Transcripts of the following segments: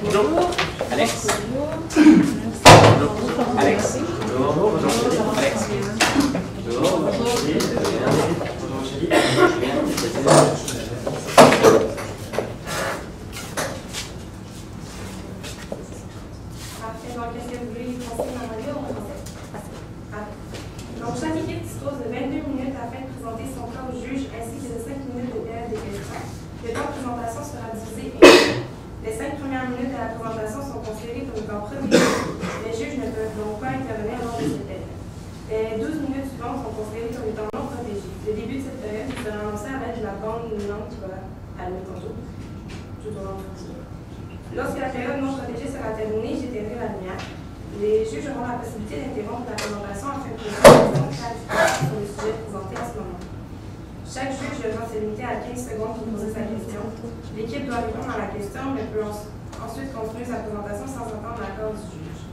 Bonjour. Alex. Bonjour. Alex. Bonjour. Bonjour. Alex. Bonjour. Bonjour. Donc, chaque équipe dispose de 22 minutes afin de présenter son cas au juge ainsi que de 5 minutes de période de questions. Le temps de présentation sera divisé ainsi. Les 5 premières minutes de la présentation sont considérées comme étant premier. Les juges ne peuvent donc pas intervenir lors de cette période. Les 12 minutes suivantes sont considérées comme étant non protégées. Le début de cette période sera annoncé à l'aide de la bande luminante qui va allumer tantôt, tout au long du cours. Lorsque la période non protégée sera terminée, j'éteindrai la lumière. Les juges auront la possibilité d'interrompre la présentation afin de poser des questions clarificantes sur le sujet présenté à ce moment. Chaque juge devra se limiter à 15 secondes pour poser sa question. L'équipe doit répondre à la question, mais peut ensuite continuer sa présentation sans attendre l'accord du juge.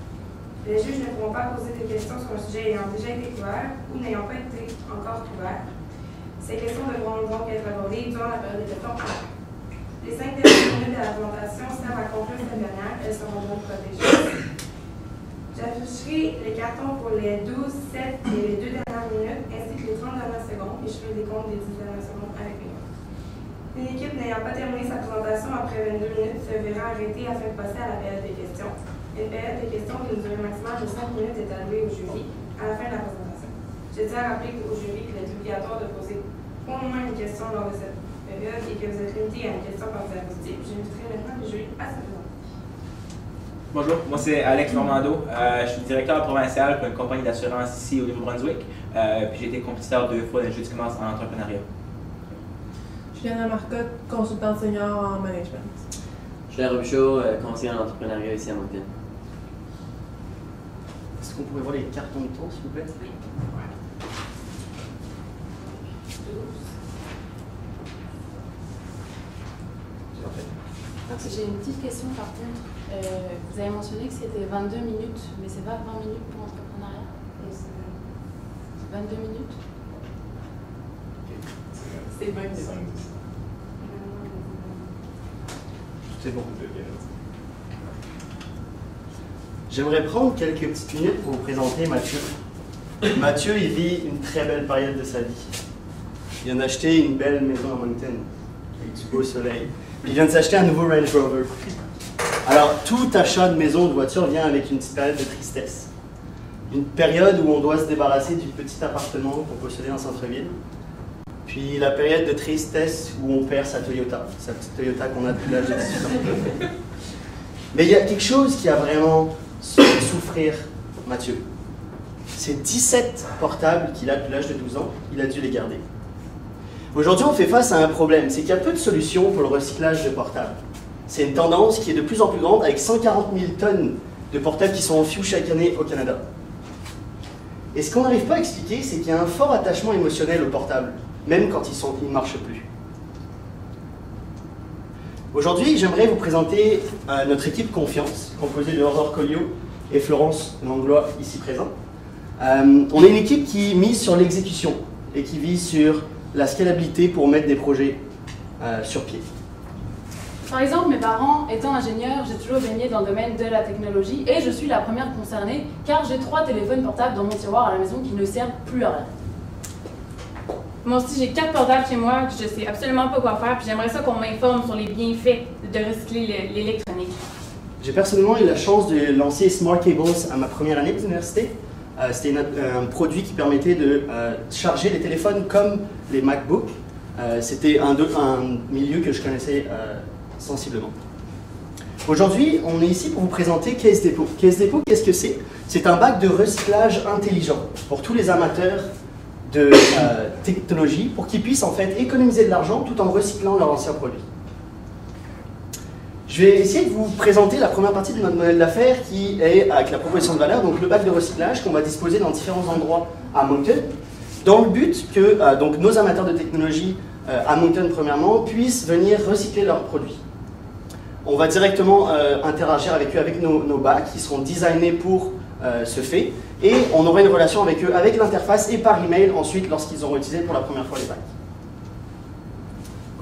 Les juges ne pourront pas poser des questions sur un sujet ayant déjà été couvert ou n'ayant pas été encore couvert. Ces questions devront donc être abordées durant la période de questions. Les 5 dernières minutes de la présentation servent à conclure cette dernière. Elles seront donc protégées. J'afficherai les cartons pour les 12, 7 et les 2 dernières minutes, ainsi que les 30 dernières secondes, et je ferai des comptes des 10 dernières secondes avec les notes. Une équipe n'ayant pas terminé sa présentation après 22 minutes se verra arrêtée afin de passer à la période des questions. Une période de questions d'une durée maximale de 5 minutes est allouée au jury à la fin de la présentation. Je tiens à rappeler au jury qu'il est obligatoire de poser au moins une question lors de cette période et que vous êtes limité à une question par diapositive. J'inviterai maintenant le jury à se présenter. Bonjour, moi c'est Alex Normando. Je suis directeur provincial pour une compagnie d'assurance ici au Nouveau-Brunswick. Puis j'ai été compétiteur 2 fois dans le jeu de commence en entrepreneuriat. Juliana Marcotte, consultante senior en management. Julien Robichaud, conseiller en entrepreneuriat ici à Moncton. Est-ce qu'on pourrait voir les cartons de tour, s'il vous plaît? J'ai une petite question par contre. Vous avez mentionné que c'était 22 minutes, mais c'est pas 20 minutes pour l'entrepreneuriat? 22 minutes? C'est 20 minutes. C'est bon. J'aimerais prendre quelques petites minutes pour vous présenter Mathieu. Mathieu, il vit une très belle période de sa vie. Il vient d'acheter une belle maison à Moncton, avec du beau soleil. Puis il vient de s'acheter un nouveau Range Rover. Alors, tout achat de maison ou de voiture vient avec une petite période de tristesse. Une période où on doit se débarrasser du petit appartement qu'on possédait en centre-ville. Puis la période de tristesse où on perd sa Toyota, sa petite Toyota qu'on a depuis l'âge de 18 ans. Mais il y a quelque chose qui a vraiment fait souffrir Mathieu. C'est 17 portables qu'il a depuis l'âge de 12 ans, il a dû les garder. Aujourd'hui, on fait face à un problème, c'est qu'il y a peu de solutions pour le recyclage de portables. C'est une tendance qui est de plus en plus grande, avec 140 000 tonnes de portables qui sont enfouis chaque année au Canada. Et ce qu'on n'arrive pas à expliquer, c'est qu'il y a un fort attachement émotionnel aux portables, même quand ils ne marchent plus. Aujourd'hui, j'aimerais vous présenter notre équipe Confiance, composée de Aurore Colliot et Florence Langlois, ici présents. On est une équipe qui mise sur l'exécution et qui vise sur la scalabilité pour mettre des projets sur pied. Par exemple, mes parents étant ingénieurs, j'ai toujours baigné dans le domaine de la technologie et je suis la première concernée car j'ai 3 téléphones portables dans mon tiroir à la maison qui ne servent plus à rien. Moi aussi, j'ai 4 portables chez moi que je sais absolument pas quoi faire, puis j'aimerais ça qu'on m'informe sur les bienfaits de recycler l'électronique. J'ai personnellement eu la chance de lancer Smart Cables à ma première année d'université. C'était un produit qui permettait de charger les téléphones comme les MacBooks. C'était un milieu que je connaissais sensiblement. Aujourd'hui, on est ici pour vous présenter Case Depot. Case Depot, qu'est-ce que c'est? C'est un bac de recyclage intelligent pour tous les amateurs de technologie, pour qu'ils puissent en fait économiser de l'argent tout en recyclant leurs anciens produits. Je vais essayer de vous présenter la première partie de notre modèle d'affaires qui est avec la proposition de valeur, donc le bac de recyclage qu'on va disposer dans différents endroits à Moncton, dans le but que donc nos amateurs de technologie à Moncton premièrement puissent venir recycler leurs produits. On va directement interagir avec eux avec nos bacs qui seront designés pour ce fait et on aura une relation avec eux avec l'interface et par email ensuite lorsqu'ils auront utilisé pour la première fois les bacs.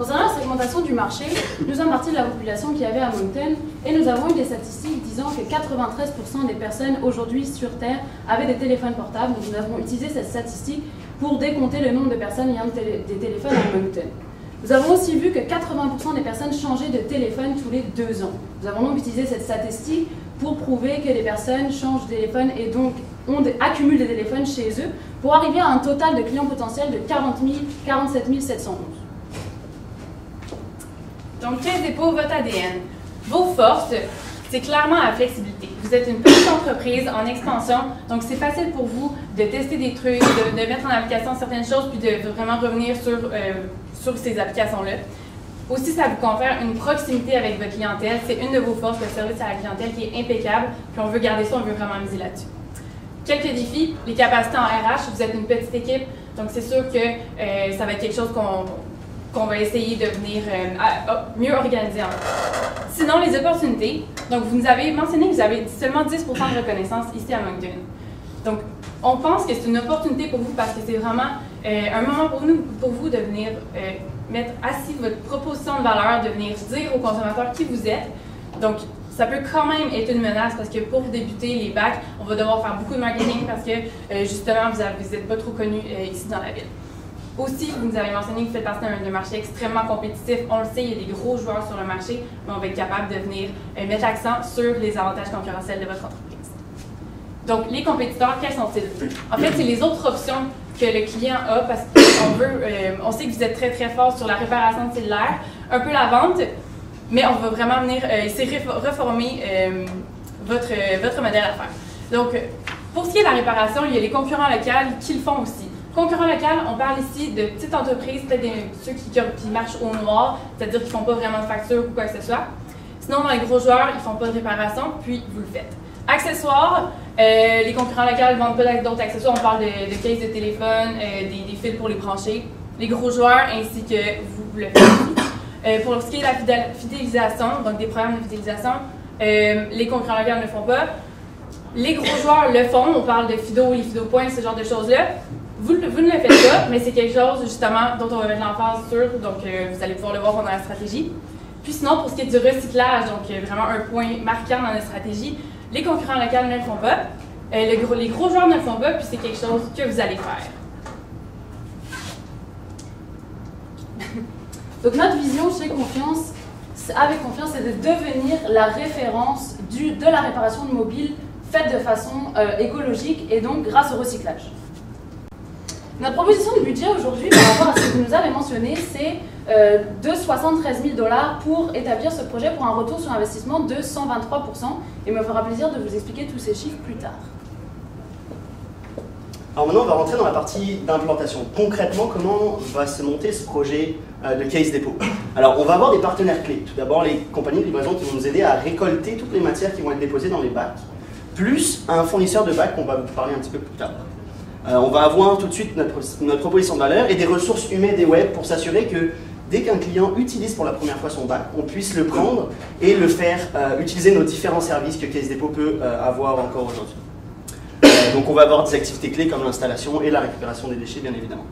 Concernant la segmentation du marché, nous sommes partis de la population qu'il y avait à Moncton et nous avons eu des statistiques disant que 93% des personnes aujourd'hui sur Terre avaient des téléphones portables. Donc nous avons utilisé cette statistique pour décompter le nombre de personnes ayant des téléphones à Moncton. Nous avons aussi vu que 80% des personnes changeaient de téléphone tous les 2 ans. Nous avons donc utilisé cette statistique pour prouver que les personnes changent de téléphone et donc accumulent des téléphones chez eux pour arriver à un total de clients potentiels de 47 711. Donc, Caisse Dépôt, votre ADN. Vos forces, c'est clairement la flexibilité. Vous êtes une petite entreprise en expansion, donc c'est facile pour vous de tester des trucs, de mettre en application certaines choses, puis de vraiment revenir sur ces applications-là. Aussi, ça vous confère une proximité avec votre clientèle. C'est une de vos forces, le service à la clientèle, qui est impeccable, puis on veut garder ça, on veut vraiment miser là-dessus. Quelques défis, les capacités en RH, vous êtes une petite équipe, donc c'est sûr que ça va être quelque chose qu'on va essayer de venir mieux organiser en fait. Sinon, les opportunités. Donc, vous nous avez mentionné que vous avez seulement 10% de reconnaissance ici à Moncton. Donc, on pense que c'est une opportunité pour vous parce que c'est vraiment un moment pour vous de venir mettre assis votre proposition de valeur, de venir dire aux consommateurs qui vous êtes. Donc, ça peut quand même être une menace parce que pour débuter les bacs, on va devoir faire beaucoup de marketing parce que justement, vous n'êtes pas trop connu ici dans la ville. Aussi, vous nous avez mentionné que vous faites partie d'un marché extrêmement compétitif. On le sait, il y a des gros joueurs sur le marché, mais on va être capable de venir mettre l'accent sur les avantages concurrentiels de votre entreprise. Donc, les compétiteurs, quels sont-ils? En fait, c'est les autres options que le client a parce qu'on sait que vous êtes très, très fort sur la réparation de cellulaire, un peu la vente, mais on va vraiment venir essayer de reformer votre modèle d'affaires. Donc, pour ce qui est de la réparation, il y a les concurrents locaux qui le font aussi. Concurrents locaux, on parle ici de petites entreprises, peut-être ceux qui marchent au noir, c'est-à-dire qu'ils ne font pas vraiment de facture ou quoi que ce soit. Sinon, dans les gros joueurs, ils ne font pas de réparation, puis vous le faites. Accessoires, les concurrents locaux ne vendent pas d'autres accessoires, on parle de cases de téléphone, des fils pour les brancher. Les gros joueurs, ainsi que vous le faites. Pour ce qui est de la fidélisation, donc des programmes de fidélisation, les concurrents locaux ne le font pas. Les gros joueurs le font, on parle de Fido, les Fido Points, ce genre de choses-là. Vous ne le faites pas, mais c'est quelque chose justement dont on va mettre l'emphase sur, donc vous allez pouvoir le voir pendant la stratégie. Puis sinon, pour ce qui est du recyclage, donc vraiment un point marquant dans notre stratégie, les concurrents locaux ne le font pas, les gros joueurs ne le font pas, puis c'est quelque chose que vous allez faire. Donc notre vision chez Confiance, avec Confiance, c'est de devenir la référence de la réparation de mobile faite de façon écologique et donc grâce au recyclage. Notre proposition de budget aujourd'hui, par rapport à ce que vous nous avez mentionné, c'est de 73 000 $ pour établir ce projet pour un retour sur investissement de 123%. Et il me fera plaisir de vous expliquer tous ces chiffres plus tard. Alors maintenant, on va rentrer dans la partie d'implantation. Concrètement, comment va se monter ce projet de Caisse Dépôt? Alors, on va avoir des partenaires clés. Tout d'abord, les compagnies de livraison qui vont nous aider à récolter toutes les matières qui vont être déposées dans les bacs, plus un fournisseur de bacs qu'on va vous parler un petit peu plus tard. On va avoir tout de suite notre proposition de valeur et des ressources humaines et web pour s'assurer que dès qu'un client utilise pour la première fois son bac, on puisse le prendre et le faire utiliser nos différents services que Caisse Dépôt peut avoir encore aujourd'hui. Donc on va avoir des activités clés comme l'installation et la récupération des déchets, bien évidemment.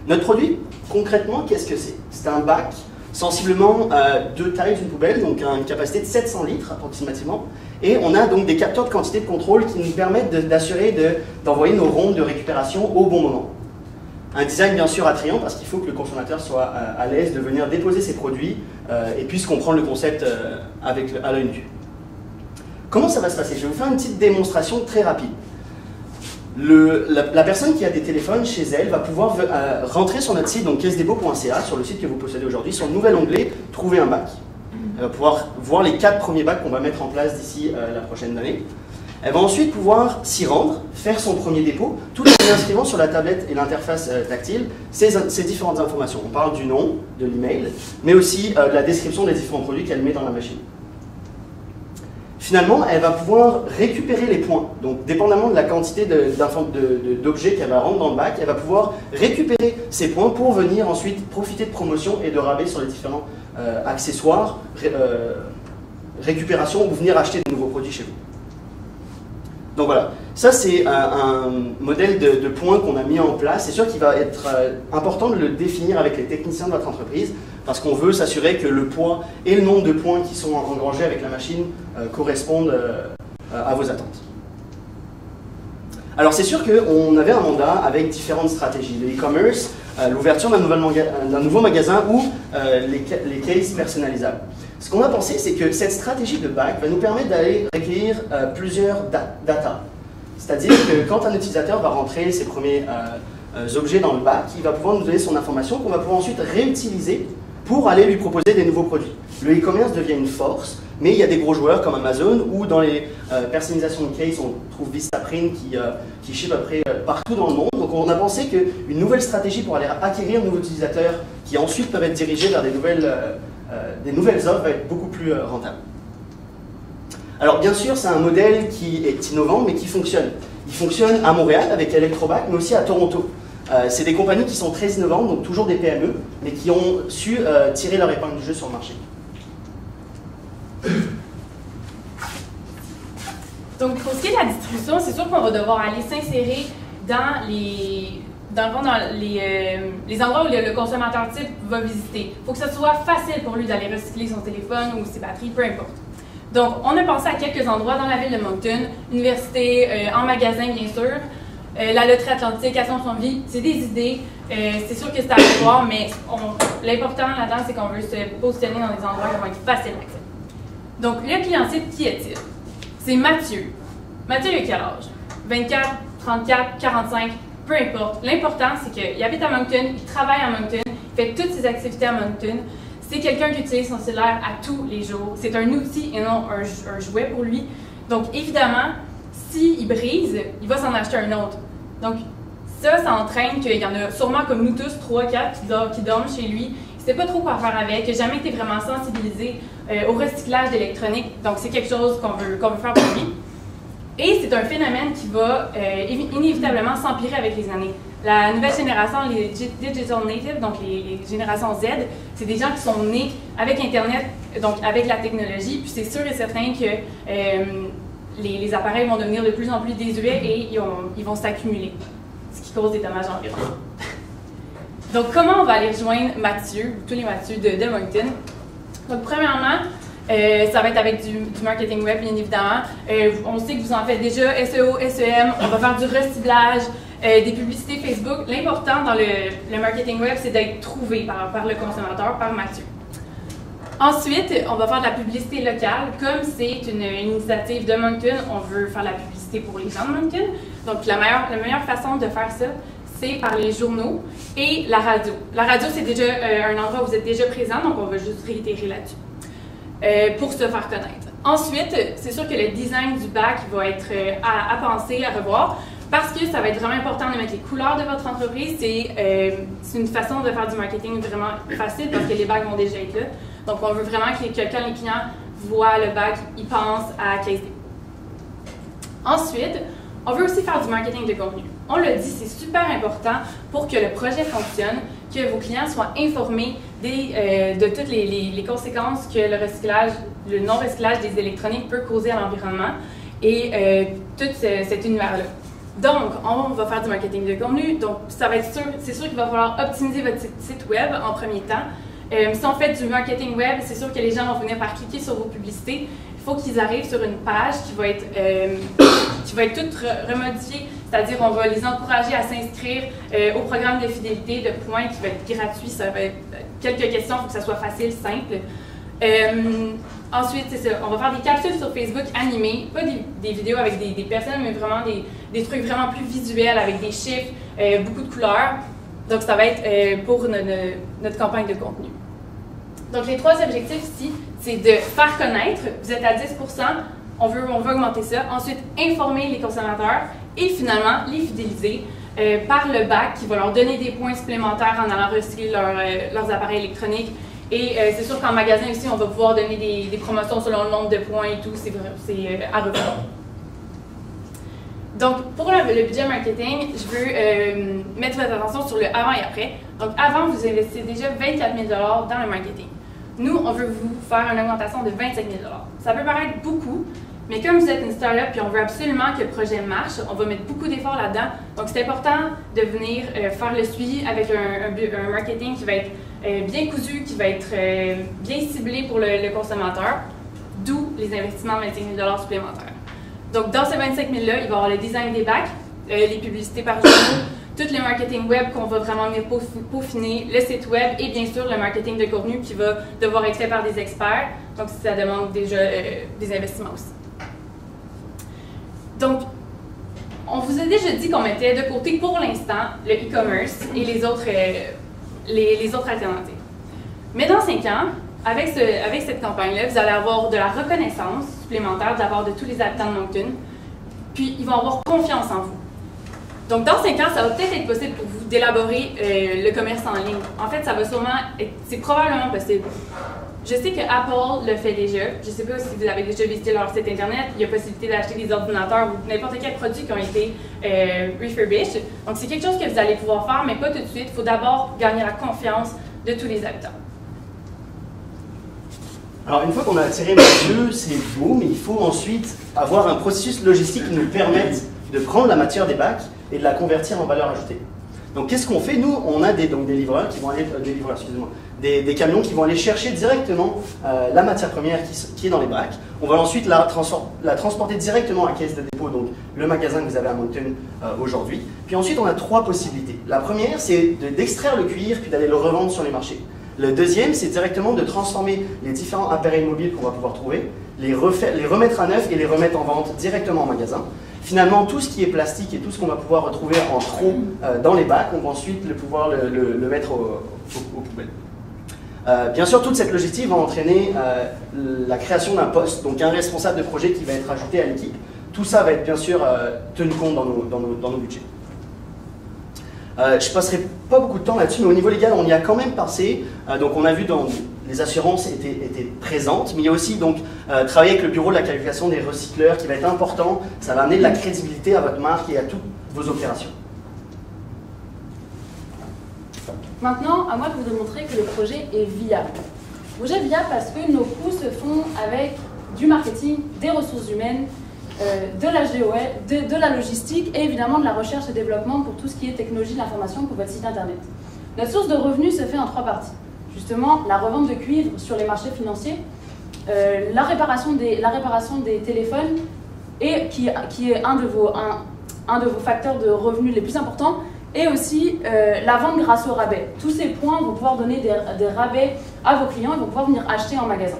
Notre produit, concrètement, qu'est-ce que c'est? C'est un bac sensiblement de taille d'une poubelle, donc une capacité de 700 litres approximativement. Et on a donc des capteurs de quantité de contrôle qui nous permettent d'assurer d'envoyer nos rondes de récupération au bon moment. Un design bien sûr attrayant parce qu'il faut que le consommateur soit à l'aise de venir déposer ses produits et puisse comprendre le concept à l'œil nu. Comment ça va se passer? Je vais vous faire une petite démonstration très rapide. La personne qui a des téléphones chez elle va pouvoir rentrer sur notre site, donc caissedépôt.ca, sur le site que vous possédez aujourd'hui, sur le nouvel onglet « Trouver un bac ». Elle va pouvoir voir les 4 premiers bacs qu'on va mettre en place d'ici la prochaine année. Elle va ensuite pouvoir s'y rendre, faire son premier dépôt, tout en inscrivant sur la tablette et l'interface tactile ces différentes informations. On parle du nom, de l'email, mais aussi de la description des différents produits qu'elle met dans la machine. Finalement, elle va pouvoir récupérer les points. Donc, dépendamment de la quantité d'objets qu'elle va rendre dans le bac, elle va pouvoir récupérer ces points pour venir ensuite profiter de promotions et de rabais sur les différents accessoires, récupération ou venir acheter de nouveaux produits chez vous. Donc voilà, ça c'est un modèle de points qu'on a mis en place. C'est sûr qu'il va être important de le définir avec les techniciens de votre entreprise parce qu'on veut s'assurer que le poids et le nombre de points qui sont engrangés avec la machine correspondent à vos attentes. Alors c'est sûr qu'on avait un mandat avec différentes stratégies. Le e-commerce, l'ouverture d'un nouveau magasin ou les cases personnalisables. Ce qu'on a pensé, c'est que cette stratégie de bac va nous permettre d'aller recueillir plusieurs data. C'est-à-dire que quand un utilisateur va rentrer ses premiers objets dans le bac, il va pouvoir nous donner son information qu'on va pouvoir ensuite réutiliser pour aller lui proposer des nouveaux produits. Le e-commerce devient une force, mais il y a des gros joueurs comme Amazon ou dans les personnalisations de case, on trouve Vistaprint qui ship à peu près partout dans le monde. Donc on a pensé qu'une nouvelle stratégie pour aller acquérir de nouveaux utilisateurs qui ensuite peuvent être dirigés vers des nouvelles offres va être beaucoup plus rentable. Alors bien sûr, c'est un modèle qui est innovant, mais qui fonctionne. Il fonctionne à Montréal avec Electrobac, mais aussi à Toronto. C'est des compagnies qui sont très innovantes, donc toujours des PME, mais qui ont su tirer leur épingle du jeu sur le marché. Donc, pour ce qui est de la distribution, c'est sûr qu'on va devoir aller s'insérer dans les endroits où le consommateur type va visiter. Il faut que ce soit facile pour lui d'aller recycler son téléphone ou ses batteries, peu importe. Donc, on a pensé à quelques endroits dans la ville de Moncton, université, en magasin bien sûr, la loterie atlantique, Assomption-Vie, c'est des idées, c'est sûr que c'est à voir, mais l'important là-dedans, c'est qu'on veut se positionner dans des endroits qui vont être faciles d'accès. Donc, le client type, qui est-il? C'est Mathieu. Mathieu, il a quel âge? 24, 34, 45, peu importe. L'important, c'est qu'il habite à Moncton, il travaille à Moncton, il fait toutes ses activités à Moncton. C'est quelqu'un qui utilise son cellulaire à tous les jours. C'est un outil et non un jouet pour lui. Donc, évidemment, s'il brise, il va s'en acheter un autre. Donc, ça entraîne qu'il y en a sûrement comme nous tous, 3, 4 qui dorment chez lui. Il ne sait pas trop quoi faire avec, il n'a jamais été vraiment sensibilisé au recyclage d'électronique. Donc, c'est quelque chose qu'on veut faire pour lui. Et c'est un phénomène qui va inévitablement s'empirer avec les années. La nouvelle génération, les digital natives, donc les générations Z, c'est des gens qui sont nés avec Internet, donc avec la technologie, puis c'est sûr et certain que les appareils vont devenir de plus en plus désuets et ils vont s'accumuler, ce qui cause des dommages environnementaux. Donc, comment on va aller rejoindre Mathieu, tous les Mathieu de Moncton? Donc, premièrement, ça va être avec du marketing web, bien évidemment. On sait que vous en faites déjà, SEO, SEM, on va faire du reciblage, des publicités Facebook. L'important dans le marketing web, c'est d'être trouvé par le consommateur, par Mathieu. Ensuite, on va faire de la publicité locale. Comme c'est une initiative de Moncton, on veut faire de la publicité pour les gens de Moncton. Donc, la meilleure façon de faire ça, c'est par les journaux et la radio. La radio, c'est déjà un endroit où vous êtes déjà présent, donc on va juste réitérer là-dessus pour se faire connaître. Ensuite, c'est sûr que le design du bac va être à penser, à revoir, parce que ça va être vraiment important de mettre les couleurs de votre entreprise. C'est une façon de faire du marketing vraiment facile parce que les bacs vont déjà être là. Donc, on veut vraiment que quand les clients voient le bac, ils pensent à Caisse Dépôt. Ensuite, on veut aussi faire du marketing de contenu. On l'a dit, c'est super important pour que le projet fonctionne, que vos clients soient informés de toutes les conséquences que le non-recyclage des électroniques peut causer à l'environnement et tout cet univers-là. Donc, on va faire du marketing de contenu. Donc, c'est sûr qu'il va falloir optimiser votre site web en premier temps. Si on fait du marketing web, c'est sûr que les gens vont venir par cliquer sur vos publicités. Il faut qu'ils arrivent sur une page qui va être toute remodifiée, c'est-à-dire on va les encourager à s'inscrire au programme de fidélité de points qui va être gratuit. Ça va être quelques questions, il faut que ça soit facile, simple. Ensuite, c'est ça, on va faire des capsules sur Facebook animées, pas des vidéos avec des personnes, mais vraiment des trucs vraiment plus visuels avec des chiffres, beaucoup de couleurs. Donc, ça va être pour notre campagne de contenu. Donc, les 3 objectifs ici, c'est de faire connaître, vous êtes à 10 %, on veut augmenter ça. Ensuite, informer les consommateurs et finalement, les fidéliser par le bac qui va leur donner des points supplémentaires en allant recycler leurs appareils électroniques. Et c'est sûr qu'en magasin aussi, on va pouvoir donner des promotions selon le nombre de points et tout, c'est à revoir. Donc, pour le budget marketing, je veux mettre votre attention sur le avant et après. Donc, avant, vous investissez déjà 24 000 $ dans le marketing. Nous, on veut vous faire une augmentation de 25 000 $. Ça peut paraître beaucoup, Mais comme vous êtes une start-up et on veut absolument que le projet marche, on va mettre beaucoup d'efforts là-dedans. Donc, c'est important de venir faire le suivi avec un marketing qui va être bien cousu, qui va être bien ciblé pour le consommateur, d'où les investissements de 25 000 $ supplémentaires. Donc, dans ces 25 000 $-là, il va y avoir le design des bacs, les publicités par journaux, tout le marketing web qu'on va vraiment venir peaufiner, le site web et bien sûr le marketing de contenu qui va devoir être fait par des experts. Donc, ça demande déjà des investissements aussi. Donc, on vous a déjà dit qu'on mettait de côté pour l'instant le e-commerce et les autres alternatives. Mais dans 5 ans, avec cette campagne-là, vous allez avoir de la reconnaissance supplémentaire de la part de tous les habitants de Moncton, puis ils vont avoir confiance en vous. Donc, dans 5 ans, ça va peut-être être possible pour vous d'élaborer le commerce en ligne. En fait, ça va sûrement être, c'est probablement possible. Je sais que Apple le fait déjà. Je ne sais pas si vous avez déjà visité leur site Internet. Il y a possibilité d'acheter des ordinateurs ou n'importe quel produit qui ont été refurbished. Donc, c'est quelque chose que vous allez pouvoir faire, mais pas tout de suite. Il faut d'abord gagner la confiance de tous les habitants. Alors, une fois qu'on a attiré Mathieu, c'est beau, mais il faut ensuite avoir un processus logistique qui nous permette de prendre la matière des bacs et de la convertir en valeur ajoutée. Donc, qu'est-ce qu'on fait? Nous, on a des livreurs qui vont aller, des camions qui vont aller chercher directement la matière première qui est dans les bacs. On va ensuite la transporter directement à la caisse de dépôt, donc le magasin que vous avez à Moncton aujourd'hui. Puis ensuite, on a 3 possibilités. La première, c'est d'extraire le cuir puis d'aller le revendre sur les marchés. Le deuxième, c'est directement de transformer les différents appareils mobiles qu'on va pouvoir trouver, les remettre à neuf et les remettre en vente directement en magasin. Finalement, tout ce qui est plastique et tout ce qu'on va pouvoir retrouver en trop dans les bacs, on va ensuite pouvoir le mettre aux poubelles. Bien sûr, toute cette logistique va entraîner la création d'un poste, donc un responsable de projet qui va être ajouté à l'équipe. Tout ça va être bien sûr tenu compte dans nos budgets. Je ne passerai pas beaucoup de temps là-dessus, mais au niveau légal, on y a quand même passé. Donc on a vu dans les assurances étaient présentes, mais il y a aussi donc travailler avec le bureau de la qualification des recycleurs qui va être important. Ça va amener de la crédibilité à votre marque et à toutes vos opérations. Maintenant, à moi de vous démontrer que le projet est viable. Le projet est viable parce que nos coûts se font avec du marketing, des ressources humaines, de la GOL, de la logistique et évidemment de la recherche et développement pour tout ce qui est technologie de l'information pour votre site internet. Notre source de revenus se fait en 3 parties. Justement, la revente de cuivre sur les marchés financiers, la réparation des téléphones et qui est un de vos facteurs de revenus les plus importants, et aussi la vente grâce au rabais. Tous ces points vont pouvoir donner des rabais à vos clients et vont pouvoir venir acheter en magasin.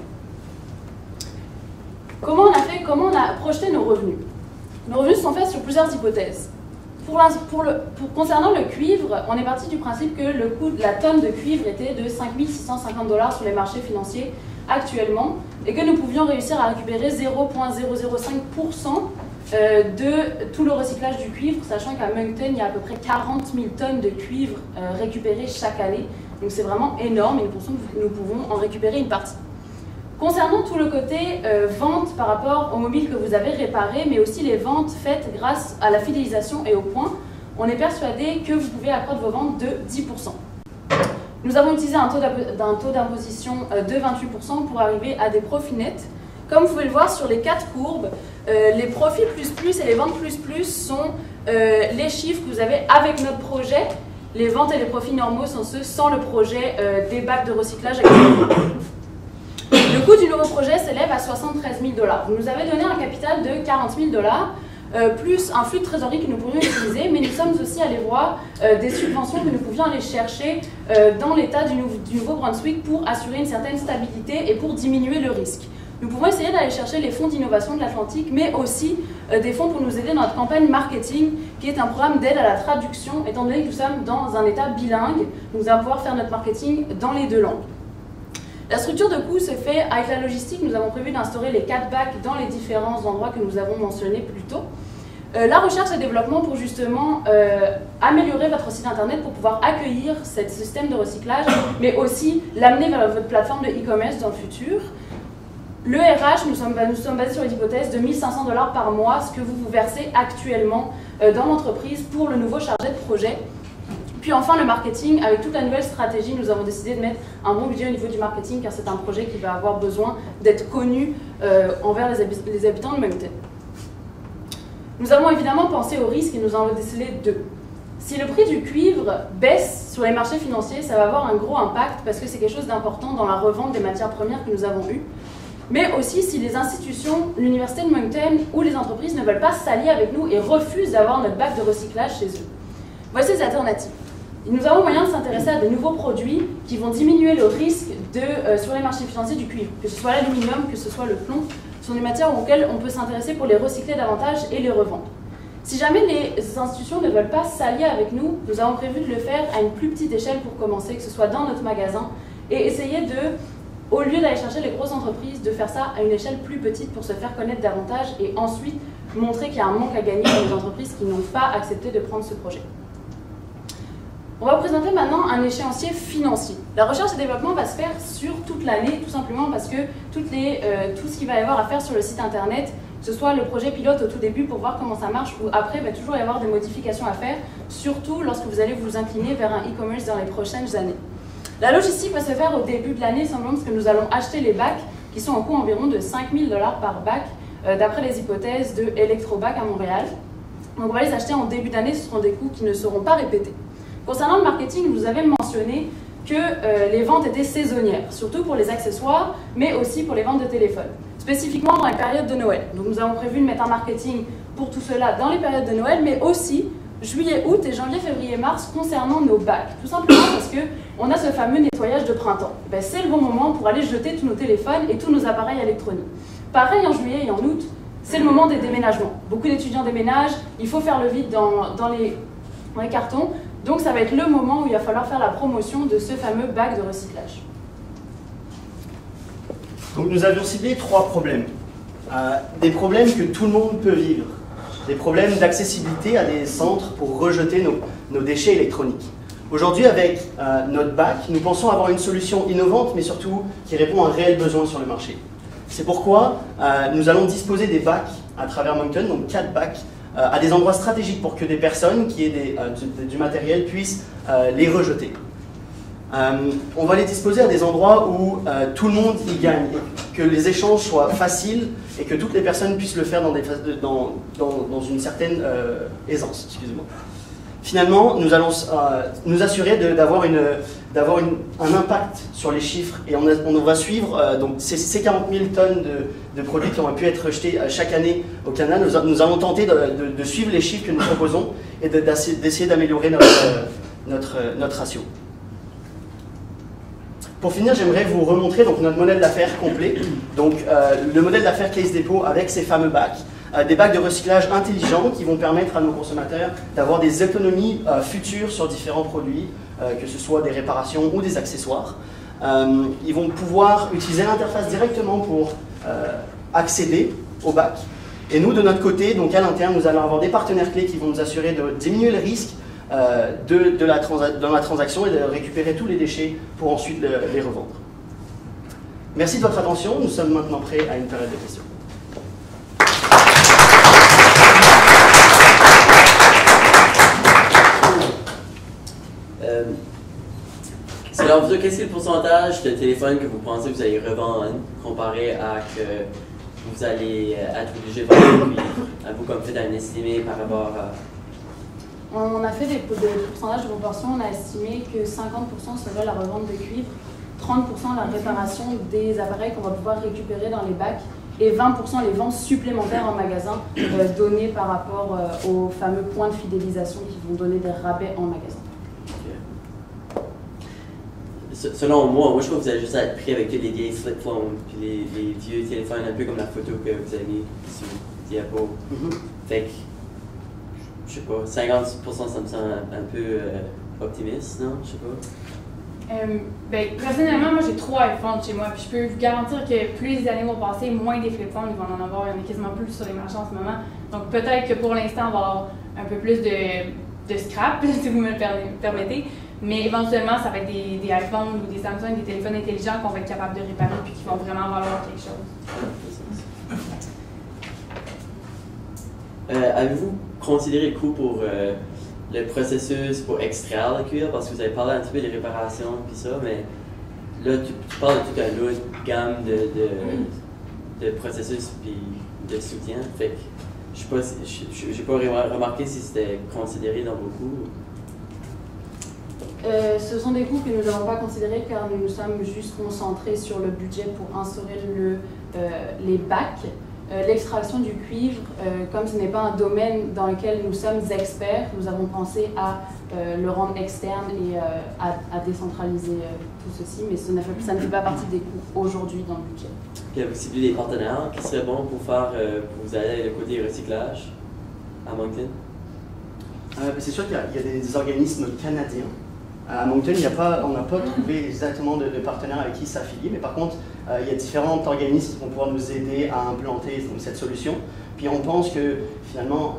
Comment on a projeté nos revenus? Nos revenus sont faits sur plusieurs hypothèses. Concernant le cuivre, on est parti du principe que le coût de la tonne de cuivre était de 5 650 $ sur les marchés financiers actuellement et que nous pouvions réussir à récupérer 0,005% de tout le recyclage du cuivre, sachant qu'à Moncton, il y a à peu près 40 000 tonnes de cuivre récupérées chaque année. Donc c'est vraiment énorme et nous pensons que nous pouvons en récupérer une partie. Concernant tout le côté vente par rapport aux mobiles que vous avez réparés, mais aussi les ventes faites grâce à la fidélisation et aux points, on est persuadé que vous pouvez accroître vos ventes de 10%. Nous avons utilisé un taux d'imposition de 28% pour arriver à des profits nets. Comme vous pouvez le voir sur les 4 courbes, les profits plus et les ventes plus sont les chiffres que vous avez avec notre projet. Les ventes et les profits normaux sont ceux sans le projet des bacs de recyclage actuellement. Le coût du nouveau projet s'élève à 73 000 $. Vous nous avez donné un capital de 40 000 $, plus un flux de trésorerie que nous pourrions utiliser, mais nous sommes aussi allés voir des subventions que nous pouvions aller chercher dans l'État du Nouveau-Brunswick pour assurer une certaine stabilité et pour diminuer le risque. Nous pouvons essayer d'aller chercher les fonds d'innovation de l'Atlantique, mais aussi des fonds pour nous aider dans notre campagne marketing, qui est un programme d'aide à la traduction, étant donné que nous sommes dans un État bilingue, nous allons pouvoir faire notre marketing dans les 2 langues. La structure de coût se fait avec la logistique. Nous avons prévu d'instaurer les 4 bacs dans les différents endroits que nous avons mentionnés plus tôt. La recherche et développement pour justement améliorer votre site internet pour pouvoir accueillir ce système de recyclage, mais aussi l'amener vers votre plateforme de e-commerce dans le futur. Le RH, nous sommes basés sur l'hypothèse de 1 500 $ par mois, ce que vous versez actuellement dans l'entreprise pour le nouveau chargé de projet. Puis enfin, le marketing, avec toute la nouvelle stratégie, nous avons décidé de mettre un bon budget au niveau du marketing car c'est un projet qui va avoir besoin d'être connu envers les habitants de Moncton. Nous avons évidemment pensé aux risques et nous en avons décelé deux. Si le prix du cuivre baisse sur les marchés financiers, ça va avoir un gros impact parce que c'est quelque chose d'important dans la revente des matières premières que nous avons eues. Mais aussi si les institutions, l'Université de Moncton ou les entreprises ne veulent pas s'allier avec nous et refusent d'avoir notre bac de recyclage chez eux. Voici les alternatives. Nous avons moyen de s'intéresser à de nouveaux produits qui vont diminuer le risque sur les marchés financiers du cuivre, que ce soit l'aluminium, que ce soit le plomb. Ce sont des matières auxquelles on peut s'intéresser pour les recycler davantage et les revendre. Si jamais les institutions ne veulent pas s'allier avec nous, nous avons prévu de le faire à une plus petite échelle pour commencer, que ce soit dans notre magasin, et essayer de, au lieu d'aller chercher les grosses entreprises, de faire ça à une échelle plus petite pour se faire connaître davantage et ensuite montrer qu'il y a un manque à gagner pour les entreprises qui n'ont pas accepté de prendre ce projet. On va vous présenter maintenant un échéancier financier. La recherche et développement va se faire sur toute l'année, tout simplement parce que tout ce qu'il va y avoir à faire sur le site internet, que ce soit le projet pilote au tout début pour voir comment ça marche, ou après, il va toujours y avoir des modifications à faire, surtout lorsque vous allez vous incliner vers un e-commerce dans les prochaines années. La logistique va se faire au début de l'année, simplement parce que nous allons acheter les bacs, qui sont au coût environ de 5 000 $ par bac, d'après les hypothèses de Electrobac à Montréal. Donc on va les acheter en début d'année, ce seront des coûts qui ne seront pas répétés. Concernant le marketing, vous avez mentionné que les ventes étaient saisonnières, surtout pour les accessoires, mais aussi pour les ventes de téléphone, spécifiquement dans les périodes de Noël. Donc nous avons prévu de mettre un marketing pour tout cela dans les périodes de Noël, mais aussi juillet, août et janvier, février, mars concernant nos bacs. Tout simplement parce qu'on a ce fameux nettoyage de printemps. C'est le bon moment pour aller jeter tous nos téléphones et tous nos appareils électroniques. Pareil en juillet et en août, c'est le moment des déménagements. Beaucoup d'étudiants déménagent, il faut faire le vide dans les cartons. Donc ça va être le moment où il va falloir faire la promotion de ce fameux bac de recyclage. Donc nous avions ciblé 3 problèmes. Des problèmes que tout le monde peut vivre. Des problèmes d'accessibilité à des centres pour rejeter nos déchets électroniques. Aujourd'hui, avec notre bac, nous pensons avoir une solution innovante, mais surtout qui répond à un réel besoin sur le marché. C'est pourquoi nous allons disposer des bacs à travers Moncton, donc 4 bacs, à des endroits stratégiques pour que des personnes qui aient du matériel puissent les rejeter. On va les disposer à des endroits où tout le monde y gagne, que les échanges soient faciles et que toutes les personnes puissent le faire dans une certaine aisance. Excusez-moi. Finalement, nous allons nous assurer d'avoir un impact sur les chiffres et on va suivre donc ces 40 000 tonnes de produits qui ont pu être rejetés chaque année au Canada. Nous allons tenter de suivre les chiffres que nous proposons et d'essayer d'améliorer notre ratio. Pour finir, j'aimerais vous remontrer donc, notre modèle d'affaires complet. Donc, le modèle d'affaires Case Depot avec ces fameux bacs. Des bacs de recyclage intelligents qui vont permettre à nos consommateurs d'avoir des économies futures sur différents produits, que ce soit des réparations ou des accessoires. Ils vont pouvoir utiliser l'interface directement pour accéder au bac. Et nous, de notre côté, donc à l'interne, nous allons avoir des partenaires clés qui vont nous assurer de diminuer le risque dans la transaction et de récupérer tous les déchets pour ensuite les revendre. Merci de votre attention. Nous sommes maintenant prêts à une période de questions. Alors, qu'est-ce que le pourcentage de téléphones que vous pensez que vous allez revendre comparé à que vous allez être obligé de vendre le cuivre? Vous, comme faites un estimé par rapport à... On a fait des pourcentages de proportion, on a estimé que 50% serait la revente de cuivre, 30% la réparation des appareils qu'on va pouvoir récupérer dans les bacs et 20% les ventes supplémentaires en magasin données par rapport aux fameux points de fidélisation qui vont donner des rabais en magasin. Selon moi, je trouve que vous allez juste être pris avec les vieilles flip phones puis les vieux téléphones, un peu comme la photo que vous avez mis sur le diapo. Fait que, je sais pas, 50%, ça me semble un peu optimiste, non? Je sais pas. Personnellement, moi j'ai 3 iPhones chez moi, puis je peux vous garantir que plus les années vont passer, moins des flip phones ils vont en avoir. Il y en a quasiment plus sur les marchés en ce moment. Donc peut-être que pour l'instant, on va avoir un peu plus de scrap, si vous me le permettez. Mais éventuellement, ça va être des iPhones ou des Samsung, des téléphones intelligents qu'on va être capable de réparer puis qui vont vraiment valoir quelque chose. Avez-vous considéré le coût pour le processus pour extraire le cuir, parce que vous avez parlé un petit peu des réparations puis ça, mais là, tu parles de toute une autre gamme de processus puis de soutien. Fait que je sais pas, j'ai pas remarqué si c'était considéré dans vos coûts. Ce sont des coûts que nous n'avons pas considérés car nous nous sommes juste concentrés sur le budget pour instaurer les bacs. L'extraction du cuivre, comme ce n'est pas un domaine dans lequel nous sommes experts, nous avons pensé à le rendre externe et à décentraliser tout ceci, mais ça ne fait pas partie des coûts aujourd'hui dans le budget. Puis avez-vous ciblé des partenaires qui seraient bons pour vous aider le côté recyclage à Moncton? C'est sûr qu'il y a des organismes canadiens. À Moncton, on n'a pas trouvé exactement de partenaires avec qui s'affilier, mais par contre, il y a différents organismes qui vont pouvoir nous aider à implanter cette solution. Puis on pense que finalement,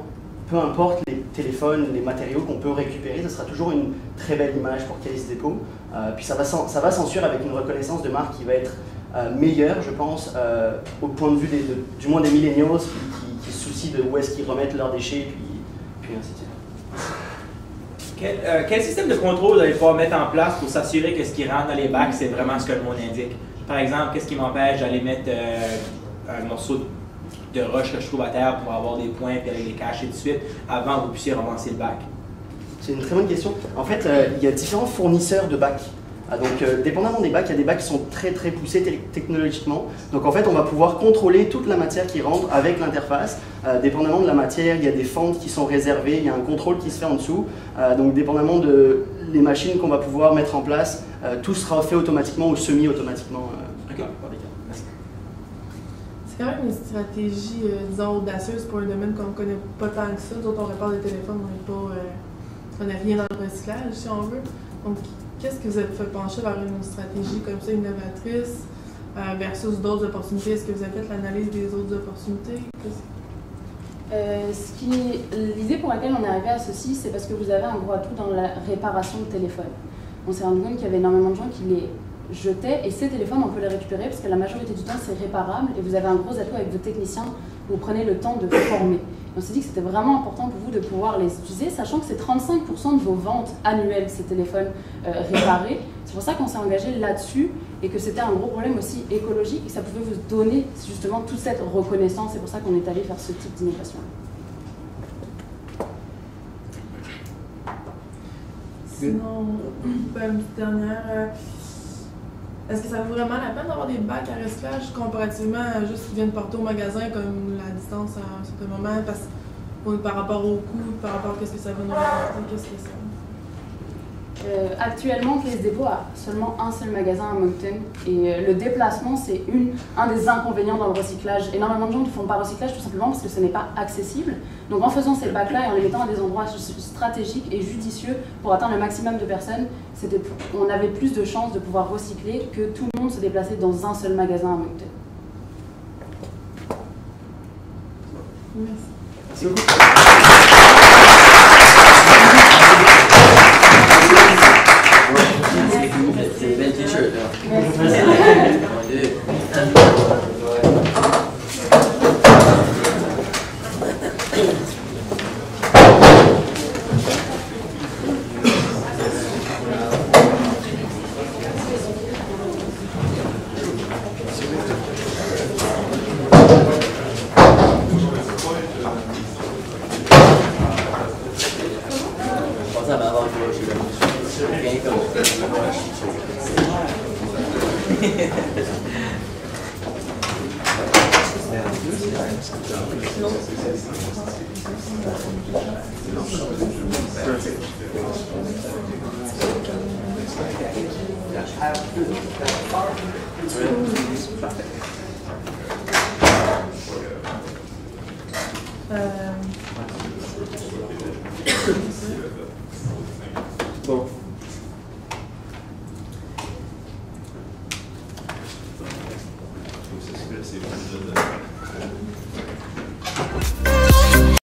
peu importe les téléphones, les matériaux qu'on peut récupérer, ce sera toujours une très belle image pour Case Depot. Puis ça va s'en suivre avec une reconnaissance de marque qui va être meilleure, je pense, au point de vue du moins des millennials qui se soucient de où est-ce qu'ils remettent leurs déchets, puis ainsi de suite. Quel système de contrôle vous allez pouvoir mettre en place pour s'assurer que ce qui rentre dans les bacs, c'est vraiment ce que le monde indique? Par exemple, qu'est-ce qui m'empêche d'aller mettre un morceau de roche que je trouve à terre pour avoir des points et aller les cacher tout de suite avant que vous puissiez ramasser le bac? C'est une très bonne question. En fait, il y a différents fournisseurs de bacs. Donc, dépendamment des bacs, il y a des bacs qui sont très très poussés technologiquement. Donc, en fait, on va pouvoir contrôler toute la matière qui rentre avec l'interface. Dépendamment de la matière, il y a des fentes qui sont réservées, il y a un contrôle qui se fait en dessous. Donc, dépendamment de les machines qu'on va pouvoir mettre en place, tout sera fait automatiquement ou semi-automatiquement. Merci. C'est quand même une stratégie, disons, audacieuse pour un domaine qu'on ne connaît pas tant que ça. Nous autres, on répare des téléphones, on n'est rien dans le recyclage, si on veut. Donc, qu'est-ce que vous avez fait pencher vers une stratégie comme ça, innovatrice, versus d'autres opportunités? Est-ce que vous avez fait l'analyse des autres opportunités? L'idée pour laquelle on est arrivé à ceci, c'est parce que vous avez un gros atout dans la réparation de téléphone. On s'est rendu compte qu'il y avait énormément de gens qui les jetaient, et ces téléphones, on peut les récupérer parce que la majorité du temps, c'est réparable, et vous avez un gros atout avec vos techniciens, vous prenez le temps de former. On s'est dit que c'était vraiment important pour vous de pouvoir les utiliser, sachant que c'est 35% de vos ventes annuelles, ces téléphones réparés. C'est pour ça qu'on s'est engagé là-dessus et que c'était un gros problème aussi écologique et que ça pouvait vous donner justement toute cette reconnaissance. C'est pour ça qu'on est allé faire ce type d'innovation. Sinon, une petite dernière. Est-ce que ça vaut vraiment la peine d'avoir des bacs à recyclage comparativement à juste qu'ils viennent porter au magasin comme la distance à un certain moment, par rapport au coût, par rapport à ce que ça va nous rapporter, qu'est-ce que c'est? Actuellement, Case Depot a seulement un seul magasin à Moncton et le déplacement, c'est un des inconvénients dans le recyclage. Énormément de gens ne font pas recyclage tout simplement parce que ce n'est pas accessible. Donc en faisant ces bacs-là et en les mettant à des endroits stratégiques et judicieux pour atteindre le maximum de personnes, on avait plus de chances de pouvoir recycler que tout le monde se déplaçait dans un seul magasin à Moncton. Merci. Merci beaucoup. C'est une belle t-shirt là. Ça va avoir rien comme bon.